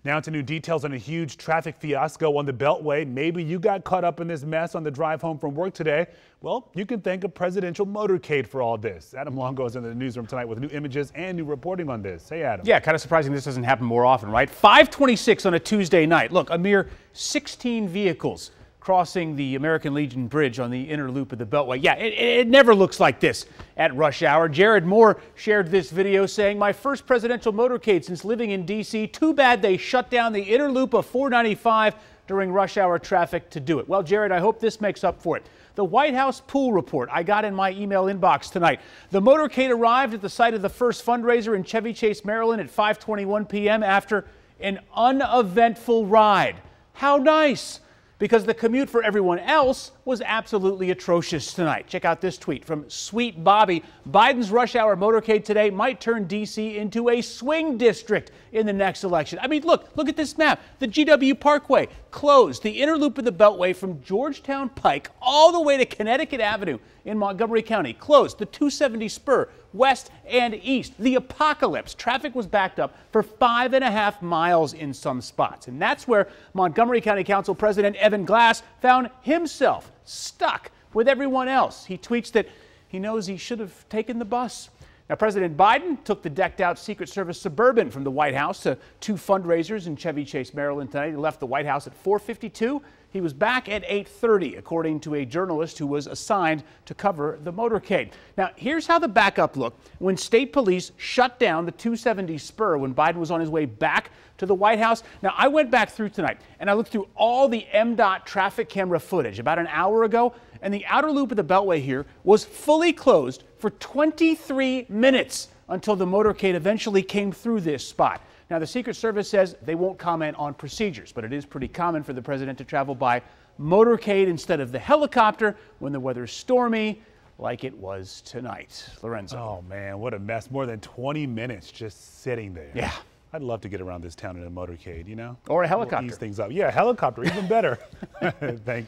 Now to new details on a huge traffic fiasco on the Beltway. Maybe you got caught up in this mess on the drive home from work today. Well, you can thank a presidential motorcade for all this. Adam Longo is in the newsroom tonight with new images and new reporting on this. Hey, Adam. Yeah, kind of surprising this doesn't happen more often, right? 5:26 on a Tuesday night. Look, a mere 16 vehicles crossing the American Legion Bridge on the inner loop of the Beltway. Yeah, it never looks like this at rush hour. Jared Moore shared this video saying, "My first presidential motorcade since living in D.C. Too bad they shut down the inner loop of 495 during rush hour traffic to do it." Well, Jared, I hope this makes up for it. The White House pool report I got in my email inbox tonight. The motorcade arrived at the site of the first fundraiser in Chevy Chase, Maryland at 5:21 p.m. after an uneventful ride. How nice! Because the commute for everyone else was absolutely atrocious tonight. Check out this tweet from Sweet Bobby. Biden's rush hour motorcade today might turn D.C. into a swing district in the next election. I mean, look at this map. The GW Parkway closed. The inner loop of the Beltway from Georgetown Pike all the way to Connecticut Avenue in Montgomery County closed. The 270 spur west and east. The apocalypse. Traffic was backed up for 5.5 miles in some spots. And that's where Montgomery County Council President Evan Glass found himself stuck with everyone else. He tweets that he knows he should have taken the bus. Now, President Biden took the decked-out Secret Service Suburban from the White House to two fundraisers in Chevy Chase, Maryland tonight. He left the White House at 4:52. He was back at 8:30, according to a journalist who was assigned to cover the motorcade. Now, here's how the backup looked when state police shut down the 270 spur when Biden was on his way back to the White House. Now, I went back through tonight, and I looked through all the MDOT traffic camera footage about an hour ago, and the outer loop of the Beltway here was fully closed for 23 minutes until the motorcade eventually came through this spot. Now, the Secret Service says they won't comment on procedures, but it is pretty common for the president to travel by motorcade instead of the helicopter when the weather's stormy, like it was tonight. Lorenzo. Oh, man, what a mess. More than 20 minutes just sitting there. Yeah. I'd love to get around this town in a motorcade, you know? Or a helicopter. We'll ease things up. Yeah, a helicopter, even better. Thank you.